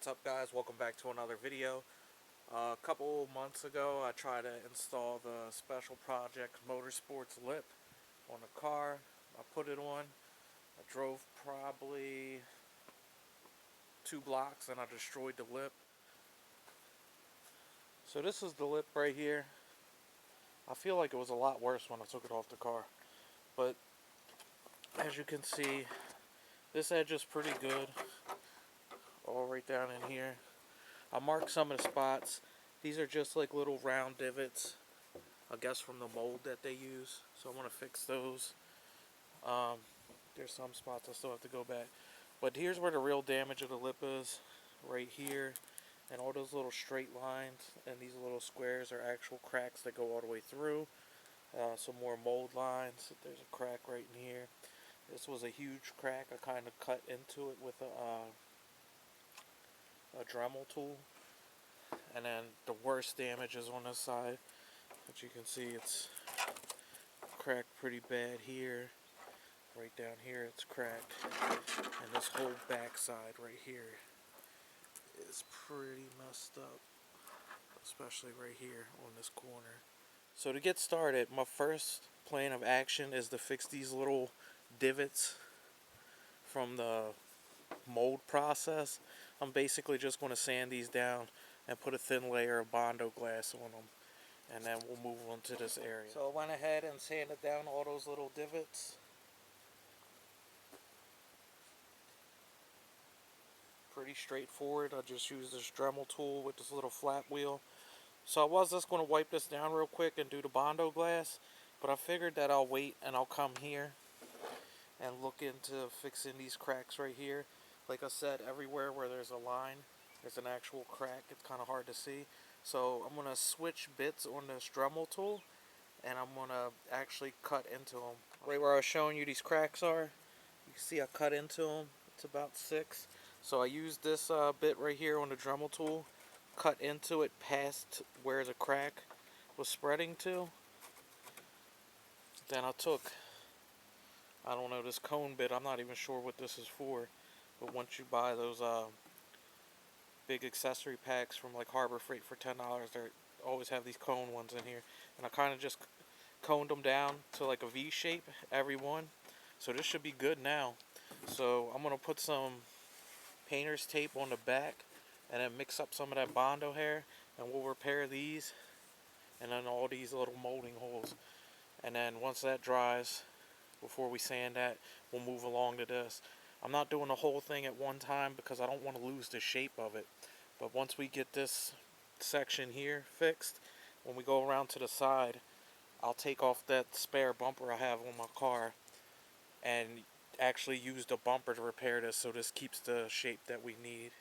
What's up, guys? Welcome back to another video. A couple months ago I tried to install the Special Projects Motorsports lip on a car. I put it on. I drove probably 2 blocks and I destroyed the lip. So this is the lip right here. I feel like it was a lot worse when I took it off the car, but as you can see, this edge is pretty good, all right down in here. I marked some of the spots. These are just like little round divots, I guess from the mold that they use. So I'm going to fix those. There's some spots I still have to go back. But here's where the real damage of the lip is. Right here. And all those little straight lines and these little squares are actual cracks that go all the way through. Some more mold lines. There's a crack right in here. This was a huge crack. I kind of cut into it with a Dremel tool. And then the worst damage is on this side. As you can see, it's cracked pretty bad here. Right down here it's cracked. And this whole back side right here is pretty messed up. Especially right here on this corner. So to get started, my first plan of action is to fix these little divots from the mold process. I'm basically just going to sand these down and put a thin layer of Bondo glass on them, and then we'll move on to this area. So I went ahead and sanded down all those little divots. Pretty straightforward. I just used this Dremel tool with this little flat wheel. So I was just going to wipe this down real quick and do the Bondo glass, but I figured that I'll wait and I'll come here and look into fixing these cracks right here. Like I said, everywhere where there's a line, there's an actual crack. It's kind of hard to see. So I'm going to switch bits on this Dremel tool, and I'm going to actually cut into them. Right where I was showing you these cracks are, you can see I cut into them. It's about 6. So I used this bit right here on the Dremel tool, cut into it past where the crack was spreading to. Then I took, I don't know, this cone bit. I'm not even sure what this is for. But once you buy those big accessory packs from like Harbor Freight for $10, they always have these cone ones in here. And I kind of just coned them down to like a V shape, every one. So this should be good now. So I'm going to put some painter's tape on the back and then mix up some of that Bondo hair, and we'll repair these and then all these little molding holes. And then once that dries, before we sand that, we'll move along to this. I'm not doing the whole thing at one time because I don't want to lose the shape of it. But once we get this section here fixed, when we go around to the side, I'll take off that spare bumper I have on my car and actually use the bumper to repair this, so this keeps the shape that we need.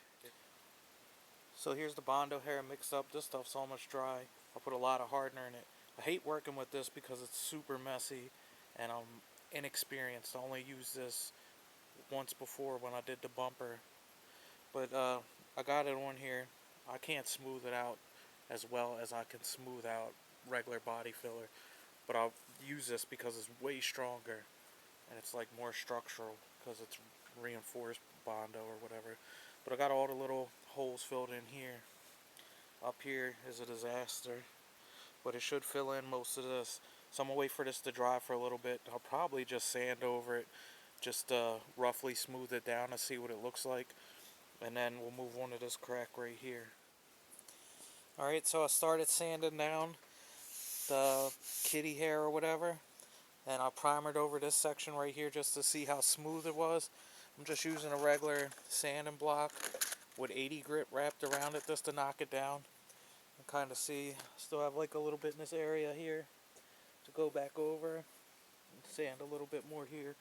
So here's the Bondo hair mixed up. This stuff's almost dry. I put a lot of hardener in it. I hate working with this because it's super messy and I'm inexperienced. I only used this once before when I did the bumper. But I got it on here. I can't smooth it out as well as I can smooth out regular body filler. But I'll use this because it's way stronger and it's like more structural because it's reinforced Bondo or whatever. But I got all the little holes filled in here. Up here is a disaster, but it should fill in most of this. So I'm going to wait for this to dry for a little bit. I'll probably just sand over it, just roughly smooth it down and see what it looks like. And then we'll move on to this crack right here. Alright, so I started sanding down the kitty hair or whatever. And I primered over this section right here just to see how smooth it was. I'm just using a regular sanding block with 80 grit wrapped around it just to knock it down. And kind of see, still have like a little bit in this area here to go back over and sand a little bit more here.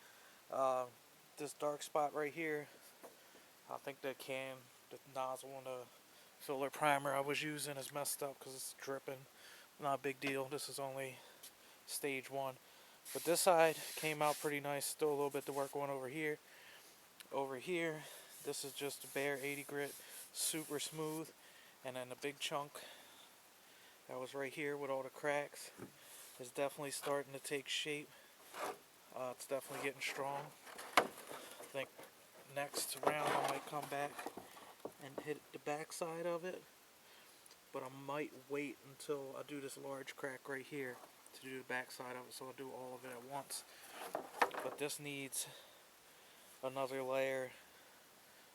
This dark spot right here, I think the nozzle on the filler primer I was using is messed up because it's dripping. Not a big deal, this is only stage 1. But this side came out pretty nice. Still a little bit to work on over here. Over here, this is just a bare 80 grit, super smooth. And then the big chunk that was right here with all the cracks is definitely starting to take shape. It's definitely getting strong. I think next round I might come back and hit the back side of it, but I might wait until I do this large crack right here to do the back side of it, so I'll do all of it at once. But this needs another layer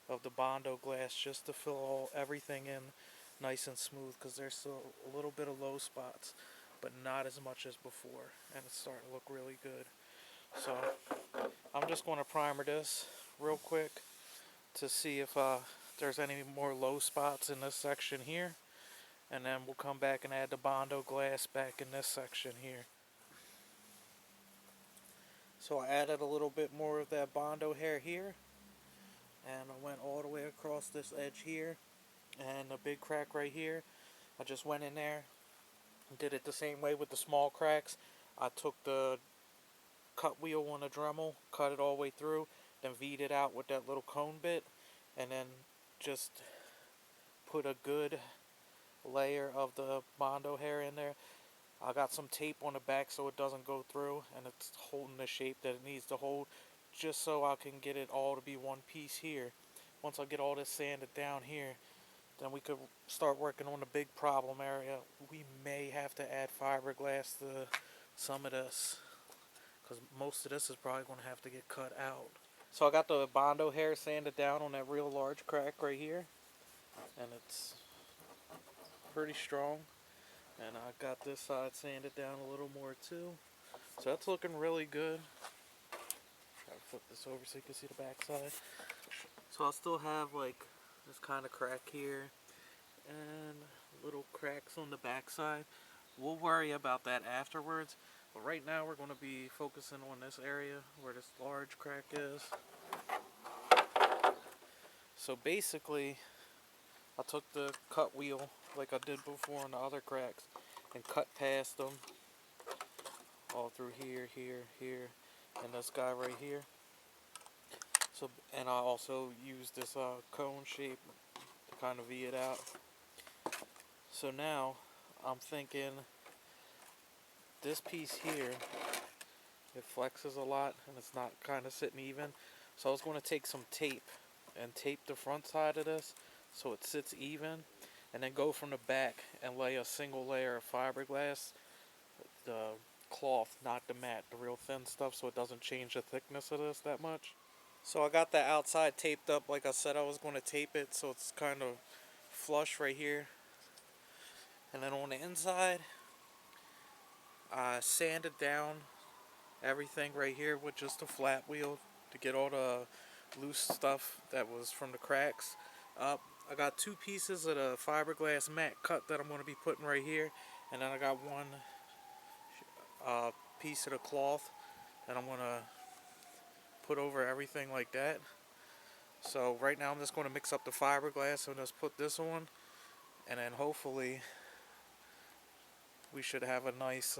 of the Bondo glass just to fill everything in nice and smooth, because there's still a little bit of low spots, but not as much as before, and it's starting to look really good. So I'm just going to primer this real quick to see if there's any more low spots in this section here, and then we'll come back and add the Bondo glass back in this section here. So I added a little bit more of that Bondo hair here, and I went all the way across this edge here, and a big crack right here. I just went in there and did it the same way with the small cracks. I took the cut wheel on a Dremel, cut it all the way through, then V'd it out with that little cone bit, and then just put a good layer of the Bondo hair in there. I got some tape on the back so it doesn't go through, and it's holding the shape that it needs to hold, just so I can get it all to be one piece here. Once I get all this sanded down here, then we could start working on the big problem area. We may have to add fiberglass to some of this, because most of this is probably going to have to get cut out. So I got the Bondo hair sanded down on that real large crack right here, and it's pretty strong. And I got this side sanded down a little more too. So that's looking really good. Try to flip this over so you can see the back side. So I'll still have like this kind of crack here and little cracks on the back side. We'll worry about that afterwards. But right now we're going to be focusing on this area where this large crack is. So basically, I took the cut wheel like I did before on the other cracks and cut past them all through here, here, and this guy right here. So, and I also used this cone shape to kind of V it out. So now I'm thinking this piece here, it flexes a lot and it's not kind of sitting even. So I was going to take some tape and tape the front side of this so it sits even, and then go from the back and lay a single layer of fiberglass, the cloth, not the mat, the real thin stuff, so it doesn't change the thickness of this that much. So I got the outside taped up like I said I was going to tape it, so it's kind of flush right here. And then on the inside, I sanded down everything right here with just a flat wheel to get all the loose stuff that was from the cracks up. I got two pieces of the fiberglass mat cut that I'm going to be putting right here, and then I got one piece of the cloth that I'm going to put over everything like that. So right now I'm just going to mix up the fiberglass and just put this on, and then hopefully we should have a nice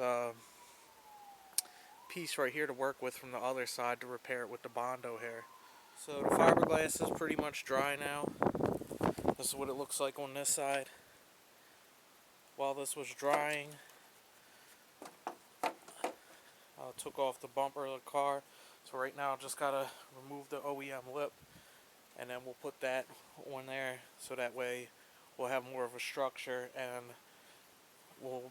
piece right here to work with from the other side to repair it with the Bondo hair. So the fiberglass is pretty much dry now. This is what it looks like on this side. While this was drying, I took off the bumper of the car. So right now I just gotta remove the OEM lip, and then we'll put that on there so that way we'll have more of a structure, and we'll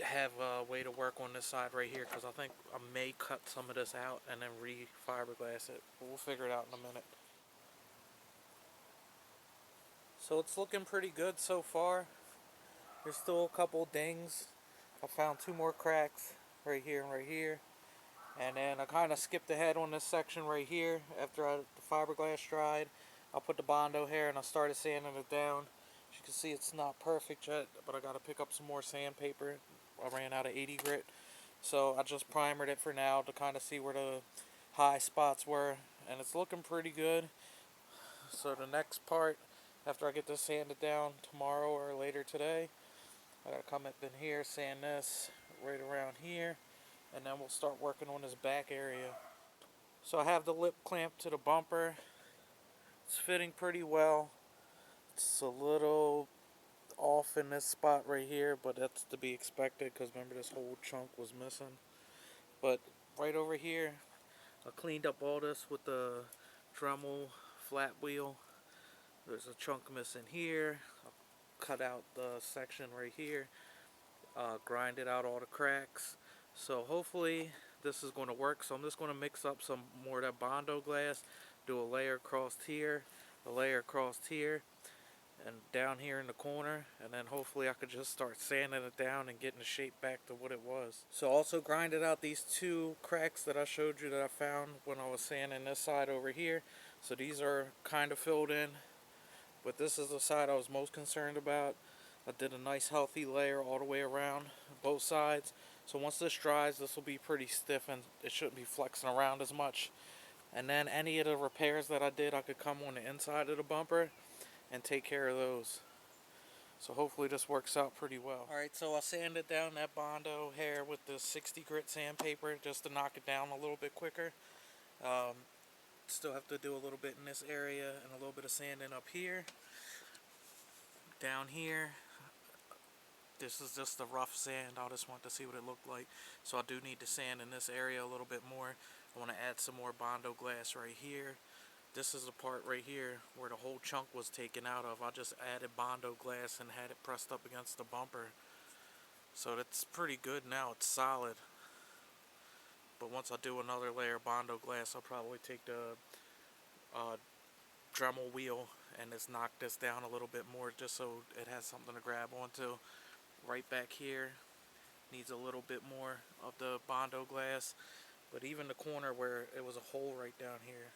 have a way to work on this side right here, because I think I may cut some of this out and then re-fiberglass it, but we'll figure it out in a minute. So it's looking pretty good so far. There's still a couple dings. I found two more cracks right here and right here, and then I kind of skipped ahead on this section right here. After the fiberglass dried, I put the Bondo hair and I started sanding it down. As you can see, it's not perfect yet, but I got to pick up some more sandpaper. I ran out of 80 grit, so I just primered it for now to kind of see where the high spots were, and it's looking pretty good. So the next part, after I get this sanded down tomorrow or later today, I gotta come up in here, sand this right around here, and then we'll start working on this back area. So I have the lip clamped to the bumper. It's fitting pretty well. It's a little off in this spot right here, but that's to be expected because remember this whole chunk was missing. But right over here, I cleaned up all this with the Dremel flat wheel. There's a chunk missing here. I'll cut out the section right here, grinded out all the cracks. So hopefully this is going to work. So I'm just going to mix up some more of that Bondo glass, do a layer across here, a layer across here, and down here in the corner, and then hopefully I could just start sanding it down and getting the shape back to what it was. So also grinded out these two cracks that I showed you that I found when I was sanding this side over here. So these are kind of filled in, but this is the side I was most concerned about. I did a nice healthy layer all the way around both sides. So once this dries, this will be pretty stiff and it shouldn't be flexing around as much. And then any of the repairs that I did, I could come on the inside of the bumper and take care of those. So hopefully this works out pretty well. Alright, so I sanded down that Bondo hair with the 60 grit sandpaper just to knock it down a little bit quicker. Still have to do a little bit in this area and a little bit of sanding up here. Down here, this is just the rough sand. I just want to see what it looked like. So I do need to sand in this area a little bit more. I want to add some more Bondo glass right here. This is the part right here where the whole chunk was taken out of. I just added Bondo glass and had it pressed up against the bumper. So that's pretty good now. It's solid. But once I do another layer of Bondo glass, I'll probably take the Dremel wheel and just knock this down a little bit more just so it has something to grab onto. Right back here needs a little bit more of the Bondo glass, but even the corner where it was a hole right down here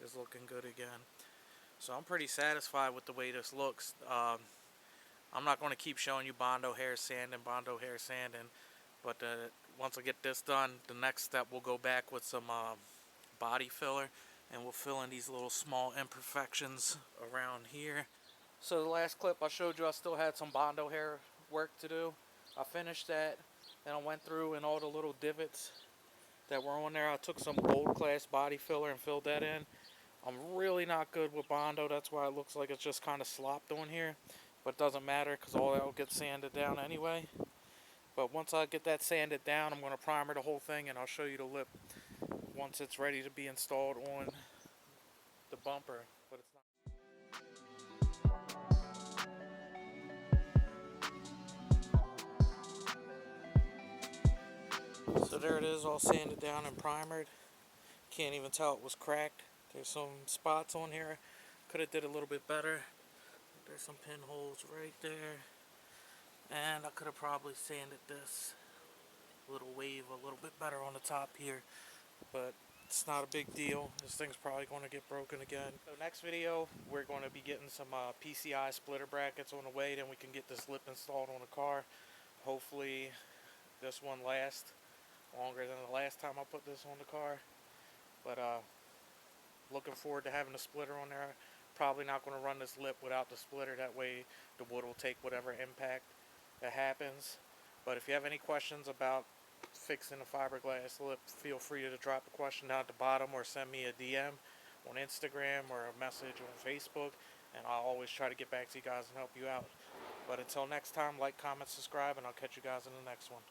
is looking good again. So I'm pretty satisfied with the way this looks. I'm not going to keep showing you Bondo hair sanding, but once I get this done, the next step we'll go back with some body filler, and we'll fill in these little small imperfections around here. So the last clip I showed you, I still had some Bondo hair work to do. I finished that, then I went through and all the little divots that were on there, I took some gold class body filler and filled that in. I'm really not good with Bondo, that's why it looks like it's just kind of slopped on here, but it doesn't matter because all that will get sanded down anyway. But once I get that sanded down, I'm going to primer the whole thing and I'll show you the lip once it's ready to be installed on the bumper. But it's not. So there it is, all sanded down and primered. Can't even tell it was cracked. There's some spots on here. Could have did a little bit better. There's some pinholes right there. And I could have probably sanded this little wave a little bit better on the top here. But it's not a big deal. This thing's probably going to get broken again. So next video, we're going to be getting some PCI splitter brackets on the way. Then we can get this lip installed on the car. Hopefully this one lasts longer than the last time I put this on the car. But looking forward to having the splitter on there. Probably not going to run this lip without the splitter. That way the wood will take whatever impact that happens. But if you have any questions about fixing a fiberglass lip, feel free to drop a question down at the bottom or send me a DM on Instagram or a message on Facebook, and I'll always try to get back to you guys and help you out. But until next time, like, comment, subscribe, and I'll catch you guys in the next one.